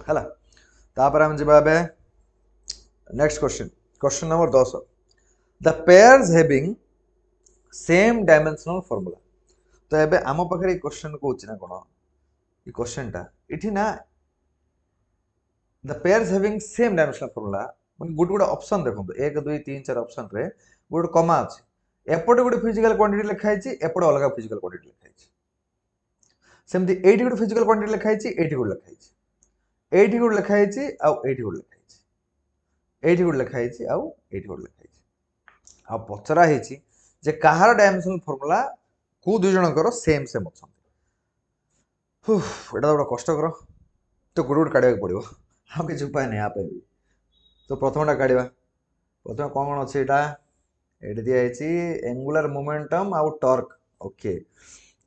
है तापर हम जब next question question number 10 the pairs having same dimensional formula तो एबे आम पाखे क्वेश्चन कौन ना कौन ये क्वेश्चन टा इठी ना the pairs having same dimensional formula माने गोटे गोटे ऑप्शन देखो 1 2 3 4 ऑप्शन रे गोटे कमा अच्छे एपटे गोटे फिजिकल क्वांटिटी लिखाई एपटे अलग फिजिकल क्वांटिटी लिखाई सेमती एटी गोटे फिजिकल क्वांटिटी लिखाई एटी गोटे लिखाई एटी गोटे लिखाई आउ एटी गोटे लिखाई एटी गोटे लिखाई आउ एटी गोटे लिखाई आ पचरा है जे कहार डायमेंशनल फॉर्मूला को दुई जनकर सेम सेम अच्छा एटा गोटे कष्टकर तो गोटे गोटे काढ़ा पड़ो आ किसी उपाय नहीं आप तो प्रथमटा काढ़ा प्रथम कौन कौन अच्छे ये दिखाई एंगुलर मोमेंटम आउ टॉर्क ओके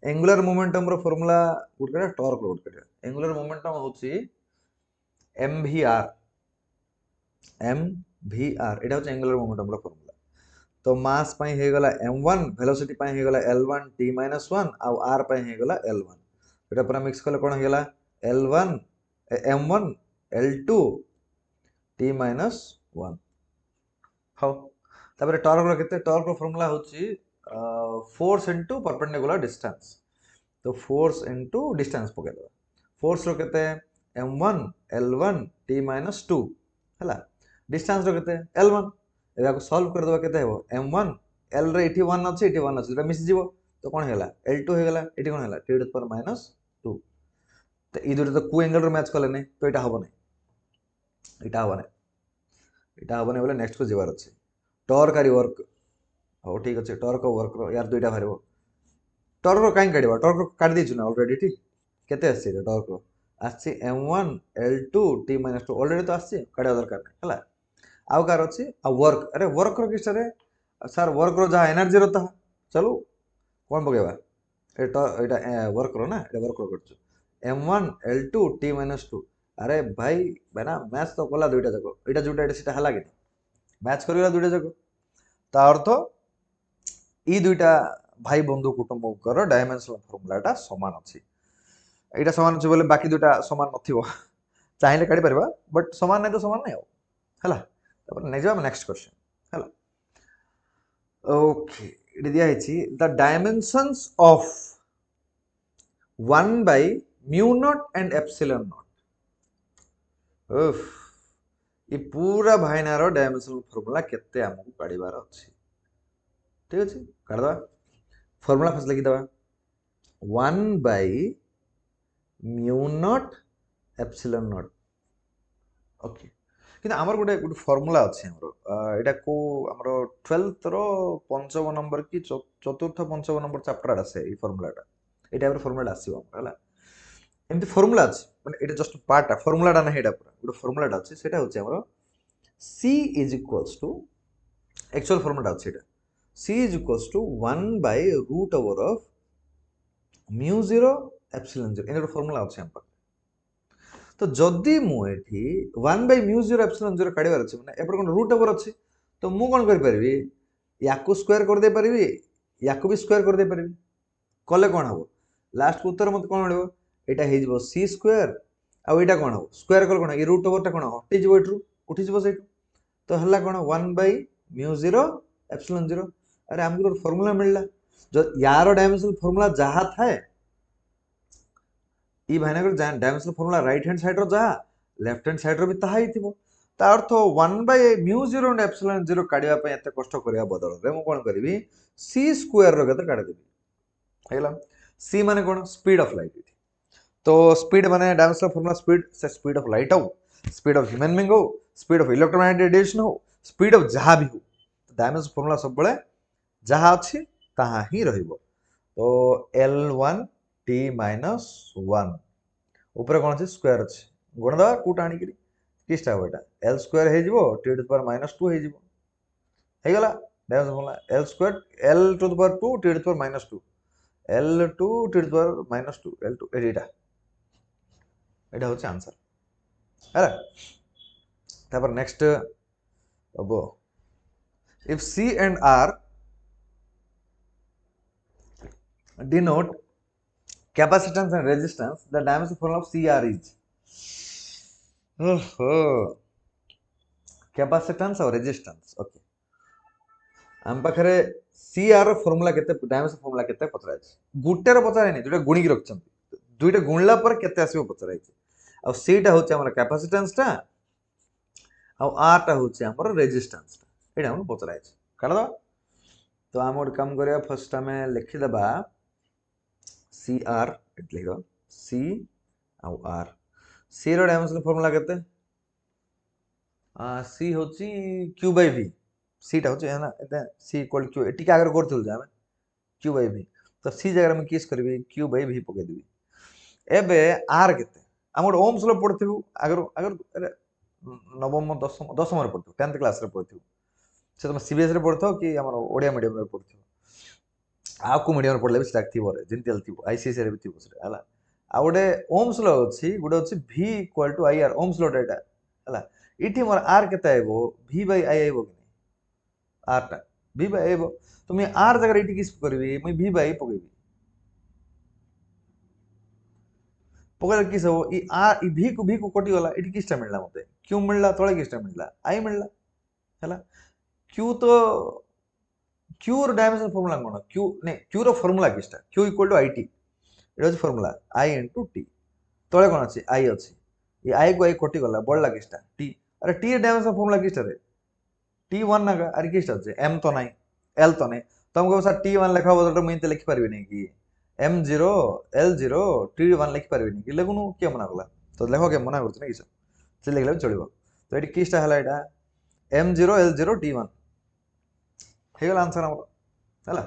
एंगुलर मोमेंटम रो फॉर्मूला गोटे टॉर्क रो गोटे एंगुलर मोमेंटम होची M V R angular momentum रो फॉर्मूला तो मास पाई हे गला m1 वेलोसिटी पाई हे गला l1 t-1 आउ r पाई हे गला l1 एटा पूरा मिक्स कले कोन हे गला l1 m1 l2 t-1 how तापर टॉर्क रो केते टॉर्क रो फार्मूला होची फोर्स इनटू परपेंडिकुलर डिस्टेंस तो फोर्स इनटू डिस्टेंस पके दो फोर्स रो केते m1 l1 t-2 हला डिस्टेंस रो केते l1 एटा को सॉल्व कर दवा केते हेबो m1 l रे इठी 1 अछि इठी 1 अछि एटा मिस जीवो तो कोन हेला l2 हे गेला इठी कोन हेला t टू द पावर -2 तो ई दुटा तो को एंगल रो मैच करले नै तो एटा हबो नै एटा हबो नै बोले नेक्स्ट को जीवार अछि टॉर्क आरि वर्क हो ठीक अछि टॉर्क वर्क रो यार दुइटा भरबो टॉर्क रो काई काढिबा टॉर्क रो काढि दैछु ना ऑलरेडी ठीक केते अछि टॉर्क रो आछि m1 l2 t-2 ऑलरेडी तो आछि काढिबा दरकार नै हला आउ कार अच्छी आ वर्क अरे वर्क रो किस सर वर्क रो जहाँ एनर्जी रहता है चलो कौन पकेबा एटा वर्क रो ना एटा वर्क रो करछु m1 l2 t-2 अरे भाई बना मैच तो कला दुइटा जको एटा जुटा एटा सेटा हला कि मैच करला दुइटा जको ता अर्थ ई दुइटा भाई बंधु कुटुंबकर डायमेंशनल फॉर्मूलाटा समान अछि एटा समान अछि बोले बाकी दुइटा समान नथिबो चाहिले काढी परबा बट समान नै तो समान नै हो हला नेक्स्ट क्वेश्चन है ओके इट दिया है the dimensions of 1 by mu naught and epsilon naught उफ ये पूरा भाईनार डायमेंशनल फॉर्मूला केते हमको काढिबार अछि ठीक अछि काढ दवा फॉर्मूला फस लिखि दवा 1 by mu naught epsilon naught okay किंतु आमर गोटे गोटे फॉर्मूला अच्छे एटा को आमर 12th रो पंचम नंबर की चतुर्थ पंचम नंबर चैप्टर आसे ई फॉर्मूलाटा ए टाइप रो फॉर्मूला आसीबो हला एमती फॉर्मूला अछि माने एटा जस्ट पार्ट फॉर्मूलाटा ना एटा पूरा गोटे फॉर्मूलाटा अछि सेटा होछि आमर c is equals to actual फॉर्मूलाटा अछि एटा c is equals to 1 by root over of mu 0 epsilon 0 Etah formula अछि हम तो जदि मुझे 1 by mu 0 epsilon 0 काढ़ मैंने एपटे कौन रूट ओवर अच्छी तो मुझे कौन करी या स्क्वायर करदे पारि या भी स्क्वायर करदे पारि कले कौन हम लास्ट को उत्तर मत कौन मिले यहाँ हो सी स्क्वायर आउ यहाँ कौन हम स्क्वायर कल कौन ये रूट ओवरटा कौन हटिज एठू उठीज से तो है कौन 1 by mu 0 epsilon 0 अरे आमको गोटे फॉर्मूला मिलला जो यार डायमेंशनल फॉर्मूला जहाँ थाए ई भाईनागर dimensional formula right hand side रो जहा लेफ्ट हैंड साइड रो भी ताहा ही थिबो ता अर्थ 1 by mu 0 and epsilon 0 काढिया पे एते कष्ट करिया बदल रे मु कोन करबी c स्क्वायर रो केते काढ देबी हेला c माने कोन स्पीड ऑफ लाइट तो स्पीड माने डायमेंशनल फॉर्मूला स्पीड से स्पीड ऑफ लाइट हो स्पीड ऑफ ह्यूमन बीइंग हो स्पीड ऑफ इलेक्ट्रोमैग्नेटिक रेडिएशन हो स्पीड ऑफ जहा भी हो डायमेंशनल फॉर्मूला सब बळे जहा अछि ताहा ही रहिबो तो l1 t-1 ऊपर कौन अच्छे स्क्वायर अच्छे गुण दवा कूट आनिक किसटा हम एटा l स्क्वायर हे जिवो t टू द पावर -2 हे जिवो हे गला dimension formula l square l to the power 2 t to the power -2 l2 t to the power -2 l2 एटा एटा होचे आंसर है तापर नेक्स्ट अब if c and r denote capacitance and resistance the dimensional formula of CR is ओहो capacitance और resistance okay आम पाखे C R formula केते dimension formula केते पचरा गुटेर पचरा नहीं दुटा गुणी रखिछन दुईटा गुणला पर केते आसीबो पचरा आ सीटा होचे हमर कैपेसिटेंस टा आ आर टा होचे हमर रेजिस्टेंस टा एटा हम पचरा काढ दो तो आम गोटे काम करिया फर्स्ट आम लिखि देबा सी आर एट लिख दो सी आउ आर सी रो डायमेंशन फॉर्मूला केते सी होची क्यू बाय वी सीटा होची है ना एते सी इक्वल क्यू एटी के आगे करथुल जे हम क्यू बाय वी तो सी जगह में किस करबी क्यू बाय वी पके देबी एबे आर केते हम गोटे ओम्स लो पढ़थिबु अगर अगर अरे नवम दशम दशम रे पढ़थिबु 10th क्लास रे पढ़थिबु से तुम सीबीएस रे पढ़थो कि हमर ओडिया मीडियम रे पढ़थिबु आ को मीडियम रे पढ़ले भी स्टाक थिबो रे जेंति थिबो आईसीएस रे भी थिबो से हला आ गोटे ओम्स लो अछि गोटे अछि v equal to I R Ohm's law data हला इठी मोर आर केते आइबो v बाय आई आइबो कि आर टा v बाय आइबो तो मैं आर जगह इठी किस करबी मैं v बाय पकेबी पकड़ किस हो ई आर ई भी को कटि गला इठी किसटा मिलला मते क्यू मिलला तळे किसटा मिलला आई मिलला हला क्यू तो क्यू ର डायमेंशन फॉर्मूला कोन क्यू ने क्यू ର फॉर्मूला किसटा क्यू इक्वल टू आईटी एटा होची फॉर्मूला आई इनटू टी तळे कोन अछि आई अछि ई आई को आई कटि गला बळला किसटा टी अरे टी ର डायमेंशन फॉर्मूला किसटा रे टी 1 ना अरे किसटा अछि एम तो नाही एल तो नाही तो हमको सर टी 1 लिखा बदल मैं ते लिखि परबी नहीं कि एम 0 एल 0 टी 1 लिखि परबी नहीं कि लेगुनु के मना गला तो लेखो के मना करछ ना किछ से लिखले चलिबो तो एटी किसटा हला एटा एम 0 एल 0 टी 1 हे गला आंसर हमर हला